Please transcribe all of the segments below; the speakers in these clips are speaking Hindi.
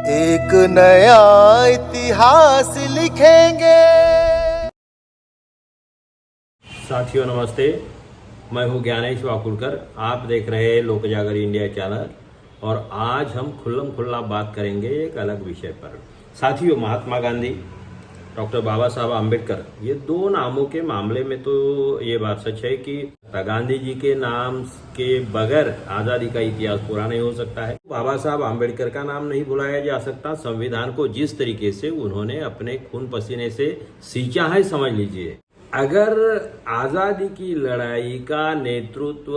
एक नया इतिहास लिखेंगे। साथियों नमस्ते, मैं हूं ज्ञानेश वाकुड़कर। आप देख रहे हैं लोक जागर इंडिया चैनल और आज हम खुल्लम खुल्ला बात करेंगे एक अलग विषय पर। साथियों, महात्मा गांधी, डॉक्टर बाबा साहब आम्बेडकर, ये दो नामों के मामले में तो ये बात सच है कि गांधी जी के नाम के बगैर आज़ादी का इतिहास पूरा नहीं हो सकता है। बाबा साहब आम्बेडकर का नाम नहीं भुलाया जा सकता। संविधान को जिस तरीके से उन्होंने अपने खून पसीने से सींचा है, समझ लीजिए, अगर आज़ादी की लड़ाई का नेतृत्व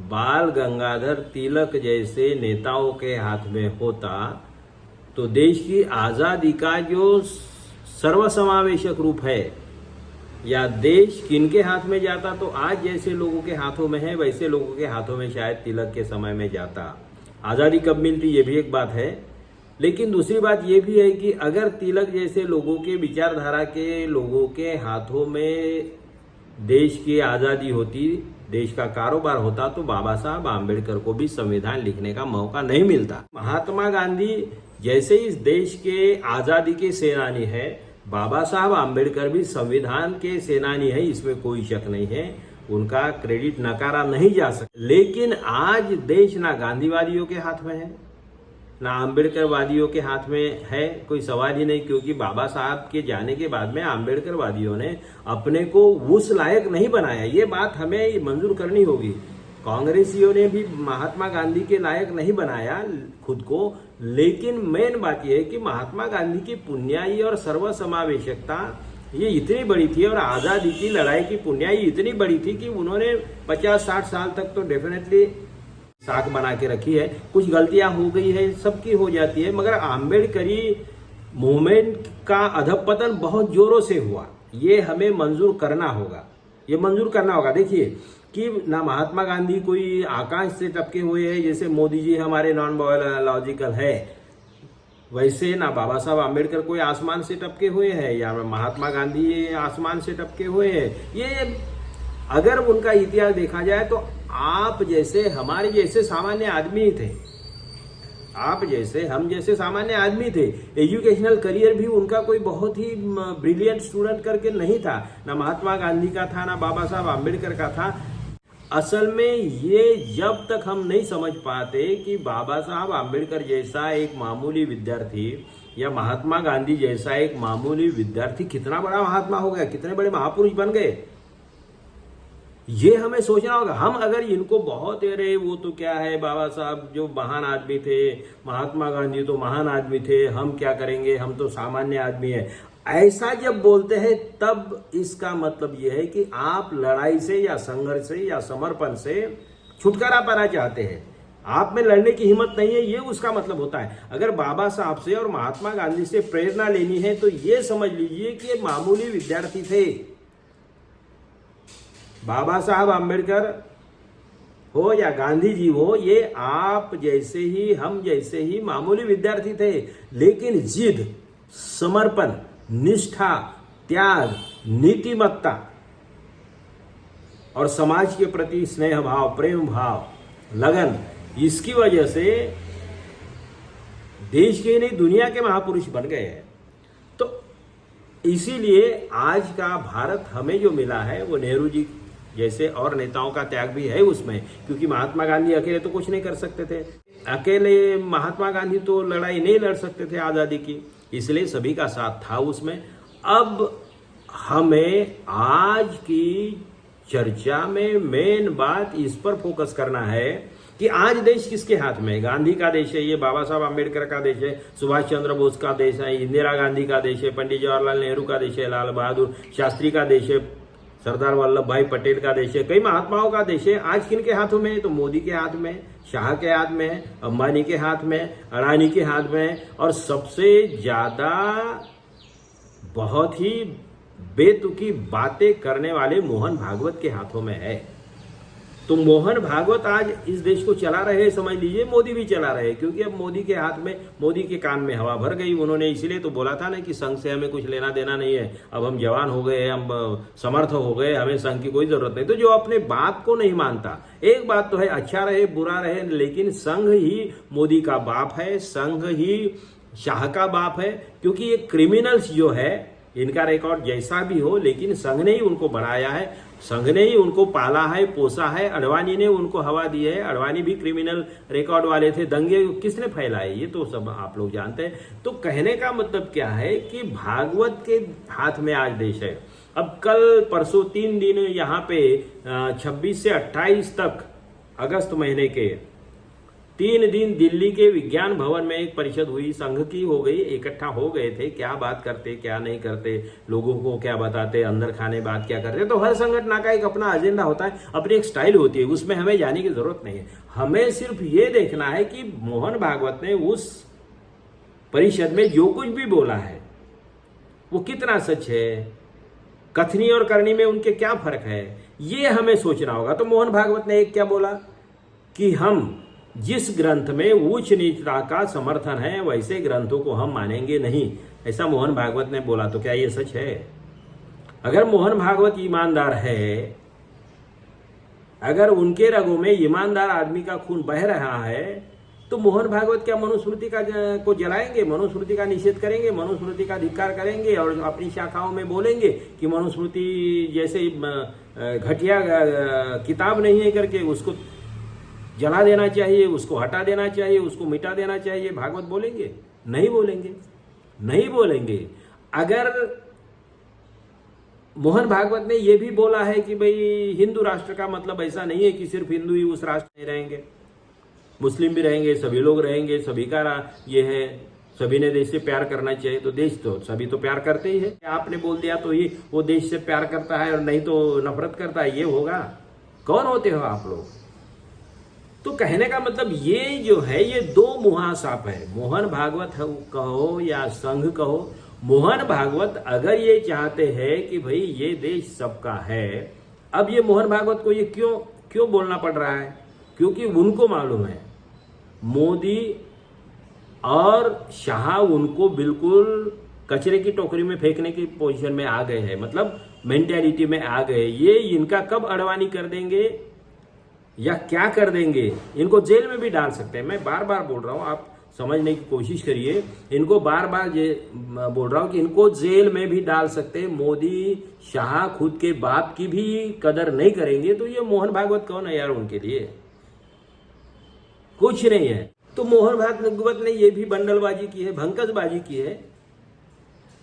बाल गंगाधर तिलक जैसे नेताओं के हाथ में होता तो देश की आज़ादी का जो सर्वसमावेशक रूप है या देश किनके हाथ में जाता, तो आज जैसे लोगों के हाथों में है वैसे लोगों के हाथों में शायद तिलक के समय में जाता। आज़ादी कब मिलती ये भी एक बात है, लेकिन दूसरी बात ये भी है कि अगर तिलक जैसे लोगों के विचारधारा के लोगों के हाथों में देश की आज़ादी होती, देश का कारोबार होता, तो बाबा साहब आम्बेडकर को भी संविधान लिखने का मौका नहीं मिलता। महात्मा गांधी जैसे इस देश के आज़ादी के सेनानी है, बाबा साहब आम्बेडकर भी संविधान के सेनानी है, इसमें कोई शक नहीं है। उनका क्रेडिट नकारा नहीं जा सकता। लेकिन आज देश ना गांधीवादियों के हाथ में है ना आम्बेडकरवादियों के हाथ में है, कोई सवाल ही नहीं, क्योंकि बाबा साहब के जाने के बाद में आम्बेडकरवादियों ने अपने को उस लायक नहीं बनाया। ये बात हमें मंजूर करनी होगी। कांग्रेसियों ने भी महात्मा गांधी के लायक नहीं बनाया खुद को, लेकिन मेन बात यह है कि महात्मा गांधी की पुण्याई और सर्वसमावेशकता ये इतनी बड़ी थी और आज़ादी की लड़ाई की पुण्याई इतनी बड़ी थी कि उन्होंने 50-60 साल तक तो डेफिनेटली साख बना के रखी है। कुछ गलतियां हो गई है, सबकी हो जाती है, मगर आम्बेडकरी मूवमेंट का अधपतन बहुत जोरों से हुआ। ये हमें मंजूर करना होगा, ये मंजूर करना होगा। देखिए कि ना महात्मा गांधी कोई आकाश से टपके हुए हैं जैसे मोदी जी हमारे नॉन बायोलॉजिकल है, वैसे ना बाबा साहब आम्बेडकर कोई आसमान से टपके हुए हैं या महात्मा गांधी आसमान से टपके हुए हैं। ये अगर उनका इतिहास देखा जाए तो आप जैसे हमारे जैसे सामान्य आदमी थे, आप जैसे हम जैसे सामान्य आदमी थे। एजुकेशनल करियर भी उनका कोई बहुत ही ब्रिलियंट स्टूडेंट करके नहीं था, ना महात्मा गांधी का था ना बाबा साहब आम्बेडकर का था। असल में ये जब तक हम नहीं समझ पाते कि बाबा साहब आम्बेडकर जैसा एक मामूली विद्यार्थी या महात्मा गांधी जैसा एक मामूली विद्यार्थी कितना बड़ा महात्मा हो गया, कितने बड़े महापुरुष बन गए, ये हमें सोचना होगा। हम अगर इनको बहुत अरे वो तो क्या है, बाबा साहब जो महान आदमी थे, महात्मा गांधी तो महान आदमी थे, हम क्या करेंगे, हम तो सामान्य आदमी है, ऐसा जब बोलते हैं तब इसका मतलब यह है कि आप लड़ाई से या संघर्ष से या समर्पण से छुटकारा पाना चाहते हैं, आप में लड़ने की हिम्मत नहीं है, ये उसका मतलब होता है। अगर बाबा साहब से और महात्मा गांधी से प्रेरणा लेनी है तो ये समझ लीजिए कि ये मामूली विद्यार्थी थे। बाबा साहब आम्बेडकर हो या गांधी जी हो, ये आप जैसे ही हम जैसे ही मामूली विद्यार्थी थे, लेकिन जिद, समर्पण, निष्ठा, त्याग, नीतिमत्ता और समाज के प्रति स्नेह भाव, प्रेम भाव, लगन, इसकी वजह से देश के नहीं दुनिया के महापुरुष बन गए हैं। तो इसीलिए आज का भारत हमें जो मिला है वो नेहरू जी जैसे और नेताओं का त्याग भी है उसमें, क्योंकि महात्मा गांधी अकेले तो कुछ नहीं कर सकते थे। अकेले महात्मा गांधी तो लड़ाई नहीं लड़ सकते थे आज़ादी की, इसलिए सभी का साथ था उसमें। अब हमें आज की चर्चा में मेन बात इस पर फोकस करना है कि आज देश किसके हाथ में है। गांधी का देश है ये, बाबा साहब आम्बेडकर का देश है, सुभाष चंद्र बोस का देश है, इंदिरा गांधी का देश है, पंडित जवाहरलाल नेहरू का देश है, लाल बहादुर शास्त्री का देश है, सरदार वल्लभ भाई पटेल का देश है, कई महात्माओं का देश है। आज किन के हाथों में है, तो मोदी के हाथ में, शाह के हाथ में, अंबानी के हाथ में, अडानी के हाथ में, और सबसे ज्यादा बहुत ही बेतुकी बातें करने वाले मोहन भागवत के हाथों में है। तो मोहन भागवत आज इस देश को चला रहे हैं, समझ लीजिए मोदी भी चला रहे हैं, क्योंकि अब मोदी के हाथ में, मोदी के कान में हवा भर गई। उन्होंने इसीलिए तो बोला था ना कि संघ से हमें कुछ लेना देना नहीं है, अब हम जवान हो गए, हम समर्थ हो गए, हमें संघ की कोई जरूरत नहीं। तो जो अपने बात को नहीं मानता, एक बात तो है अच्छा रहे बुरा रहे, लेकिन संघ ही मोदी का बाप है, संघ ही शाह का बाप है, क्योंकि ये क्रिमिनल्स जो है इनका रिकॉर्ड जैसा भी हो, लेकिन संघ ने ही उनको बढ़ाया है, संघ ने ही उनको पाला है, पोसा है। अडवाणी ने उनको हवा दी है, अडवाणी भी क्रिमिनल रिकॉर्ड वाले थे। दंगे किसने फैलाए ये तो सब आप लोग जानते हैं। तो कहने का मतलब क्या है कि भागवत के हाथ में आज देश है। अब कल परसों 3 दिन यहाँ पे 26 से 28 तक अगस्त महीने के 3 दिन दिल्ली के विज्ञान भवन में एक परिषद हुई, संघ की हो गई, इकट्ठा हो गए थे। क्या बात करते, क्या नहीं करते, लोगों को क्या बताते, अंदर खाने बात क्या करते। तो हर संगठन का एक अपना एजेंडा होता है, अपनी एक स्टाइल होती है, उसमें हमें जाने की जरूरत नहीं है। हमें सिर्फ ये देखना है कि मोहन भागवत ने उस परिषद में जो कुछ भी बोला है वो कितना सच है, कथनी और करनी में उनके क्या फर्क है, ये हमें सोचना होगा। तो मोहन भागवत ने एक क्या बोला कि हम जिस ग्रंथ में उच्च नीचता का समर्थन है वैसे ग्रंथों को हम मानेंगे नहीं, ऐसा मोहन भागवत ने बोला। तो क्या ये सच है? अगर मोहन भागवत ईमानदार है, अगर उनके रगों में ईमानदार आदमी का खून बह रहा है, तो मोहन भागवत क्या मनुस्मृति को जलाएंगे, मनुस्मृति का निषेध करेंगे, मनुस्मृति का धिक्कार करेंगे और अपनी शाखाओं में बोलेंगे कि मनुस्मृति जैसे घटिया किताब नहीं है करके उसको जला देना चाहिए, उसको हटा देना चाहिए, उसको मिटा देना चाहिए। भागवत बोलेंगे? नहीं बोलेंगे, नहीं बोलेंगे। अगर मोहन भागवत ने यह भी बोला है कि भाई हिंदू राष्ट्र का मतलब ऐसा नहीं है कि सिर्फ हिंदू ही उस राष्ट्र में रहेंगे, मुस्लिम भी रहेंगे, सभी लोग रहेंगे, सभी का ये है, सभी ने देश से प्यार करना चाहिए। तो देश तो सभी तो प्यार करते ही है, आपने बोल दिया तो ही वो देश से प्यार करता है और नहीं तो नफरत करता है, ये होगा? कौन होते हो आप लोग? तो कहने का मतलब ये जो है ये दो मुहा सांप है। मोहन भागवत कहो या संघ कहो, मोहन भागवत अगर ये चाहते हैं कि भाई ये देश सबका है, अब ये मोहन भागवत को ये क्यों बोलना पड़ रहा है? क्योंकि उनको मालूम है मोदी और शाह उनको बिल्कुल कचरे की टोकरी में फेंकने की पोजीशन में आ गए हैं, मतलब मेंटेलिटी में आ गए। ये इनका कब अडवाणी कर देंगे या क्या कर देंगे, इनको जेल में भी डाल सकते हैं। मैं बार बार बोल रहा हूं, आप समझने की कोशिश करिए, इनको बार बार बोल रहा हूं कि इनको जेल में भी डाल सकते हैं। मोदी शाह खुद के बाप की भी कदर नहीं करेंगे, तो ये मोहन भागवत कौन है यार उनके लिए? कुछ नहीं है। तो मोहन भागवत ने ये भी बंडलबाजी की है, भंकसबाजी की है,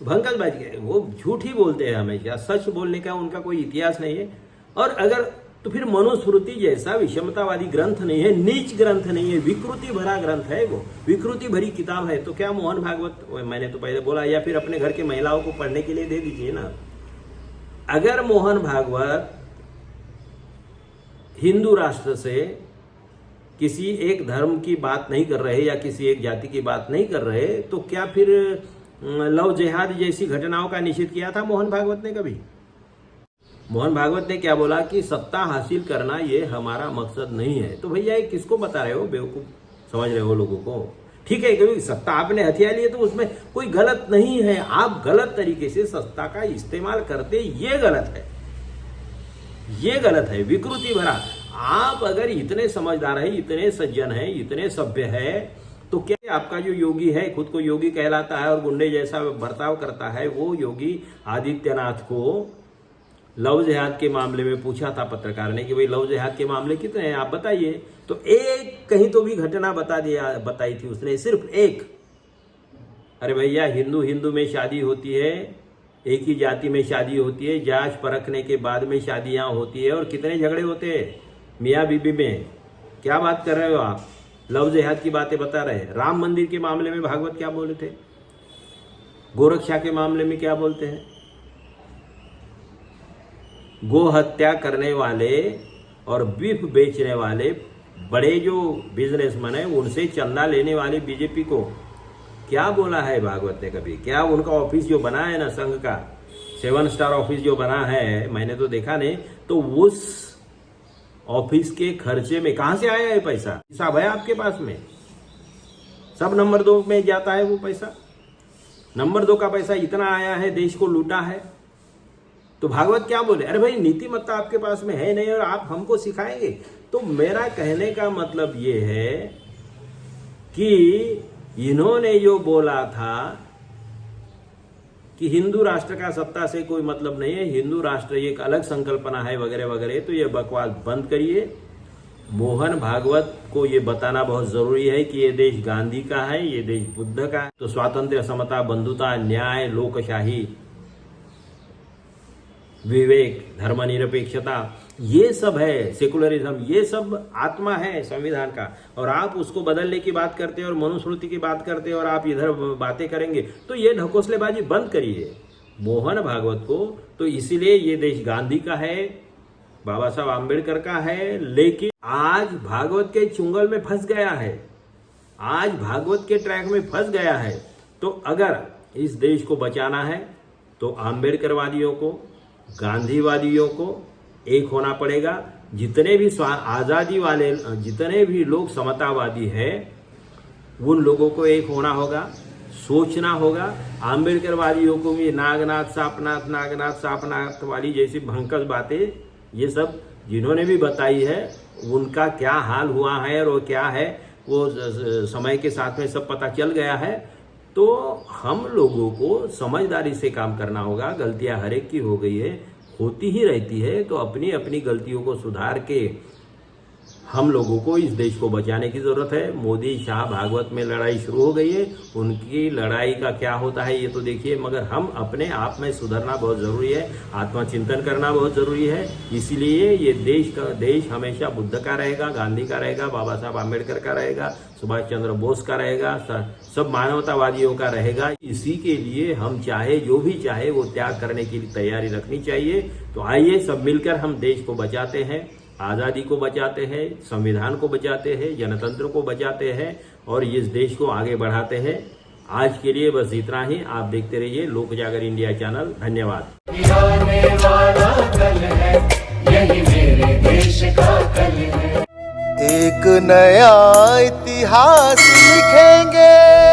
भंकसबाजी की है। वो झूठ ही बोलते हैं हमेशा, सच बोलने का उनका कोई इतिहास नहीं है। और अगर तो फिर मनुस्मृति जैसा विषमतावादी ग्रंथ नहीं है, नीच ग्रंथ नहीं है, विकृति भरा ग्रंथ है, वो विकृति भरी किताब है, तो क्या मोहन भागवत, मैंने तो पहले बोला, या फिर अपने घर के महिलाओं को पढ़ने के लिए दे दीजिए ना। अगर मोहन भागवत हिंदू राष्ट्र से किसी एक धर्म की बात नहीं कर रहे या किसी एक जाति की बात नहीं कर रहे, तो क्या फिर लव जिहाद जैसी घटनाओं का निषेध किया था मोहन भागवत ने कभी? मोहन भागवत ने क्या बोला कि सत्ता हासिल करना ये हमारा मकसद नहीं है। तो भैया ये किसको बता रहे हो, बेवकूफ समझ रहे हो लोगों को? ठीक है, कभी सत्ता आपने हथियार लिए तो उसमें कोई गलत नहीं है, आप गलत तरीके से सत्ता का इस्तेमाल करते, ये गलत है, ये गलत है, विकृति भरा। आप अगर इतने समझदार है, इतने सज्जन है, इतने सभ्य है, तो क्या आपका जो योगी है, खुद को योगी कहलाता है और गुंडे जैसा बर्ताव करता है, वो योगी आदित्यनाथ को लव जिहाद के मामले में पूछा था पत्रकार ने कि भाई लव जिहाद के मामले कितने हैं आप बताइए, तो एक कहीं तो भी घटना बताई थी उसने, सिर्फ एक। अरे भैया हिंदू हिंदू में शादी होती है, एक ही जाति में शादी होती है, जांच परखने के बाद में शादियां होती है, और कितने झगड़े होते हैं मियाँ बीबी में। क्या बात कर रहे हो आप? लव जिहाद की बातें बता रहे हैं। राम मंदिर के मामले में भागवत क्या बोले थे? गोरक्षा के मामले में क्या बोलते हैं? गो हत्या करने वाले और बीफ बेचने वाले बड़े जो बिजनेसमैन है उनसे चंदा लेने वाले बीजेपी को क्या बोला है भागवत ने कभी? क्या उनका ऑफिस जो बना है ना संघ का, 7 स्टार ऑफिस जो बना है, मैंने तो देखा नहीं, तो उस ऑफिस के खर्चे में कहां से आया है पैसा? हिसाब है आपके पास में? सब नंबर 2 में जाता है वो पैसा। नंबर 2 का पैसा इतना आया है, देश को लूटा है। तो भागवत क्या बोले? अरे भाई नीतिमत्ता आपके पास में है नहीं और आप हमको सिखाएंगे। तो मेरा कहने का मतलब ये है कि इन्होंने जो बोला था कि हिंदू राष्ट्र का सत्ता से कोई मतलब नहीं है, हिंदू राष्ट्र एक अलग संकल्पना है वगैरह वगैरह, तो ये बकवास बंद करिए। मोहन भागवत को ये बताना बहुत जरूरी है कि ये देश गांधी का है, ये देश बुद्ध का है। तो स्वातंत्र्य, समता, बंधुता, न्याय, लोकशाही, विवेक, धर्मनिरपेक्षता, ये सब है, सेकुलरिज्म, ये सब आत्मा है संविधान का। और आप उसको बदलने की बात करते हैं और मनुस्मृति की बात करते हैं और आप इधर बातें करेंगे, तो ये ढकोसलेबाजी बंद करिए मोहन भागवत को। तो इसीलिए ये देश गांधी का है, बाबा साहब आम्बेडकर का है, लेकिन आज भागवत के चुंगल में फंस गया है, आज भागवत के ट्रैक में फंस गया है। तो अगर इस देश को बचाना है तो आम्बेडकरवादियों को, गांधीवादियों को एक होना पड़ेगा। जितने भी आजादी वाले, जितने भी लोग समतावादी हैं, उन लोगों को एक होना होगा, सोचना होगा। आम्बेडकरवादियों को भी नागनाथ सापनाथ वाली जैसी भंकस बातें, ये सब जिन्होंने भी बताई है, उनका क्या हाल हुआ है और वो क्या है, वो समय के साथ में सब पता चल गया है। तो हम लोगों को समझदारी से काम करना होगा। गलतियां हर एक की हो गई है, होती ही रहती है, तो अपनी अपनी गलतियों को सुधार के हम लोगों को इस देश को बचाने की जरूरत है। मोदी शाह भागवत में लड़ाई शुरू हो गई है, उनकी लड़ाई का क्या होता है ये तो देखिए, मगर हम अपने आप में सुधरना बहुत जरूरी है, आत्मचिंतन करना बहुत जरूरी है। इसीलिए ये देश हमेशा बुद्ध का रहेगा, गांधी का रहेगा, बाबा साहब आम्बेडकर का रहेगा, सुभाष चंद्र बोस का रहेगा, सब मानवतावादियों का रहेगा। इसी के लिए हम चाहे जो भी चाहे वो त्याग करने की तैयारी रखनी चाहिए। तो आइए सब मिलकर हम देश को बचाते हैं, आज़ादी को बचाते हैं, संविधान को बचाते हैं, जनतंत्र को बचाते हैं और इस देश को आगे बढ़ाते हैं। आज के लिए बस इतना ही। आप देखते रहिए लोक जागर इंडिया चैनल। धन्यवाद। आने वाला कल है, यही मेरे देश का कल है। एक नया इतिहास लिखेंगे।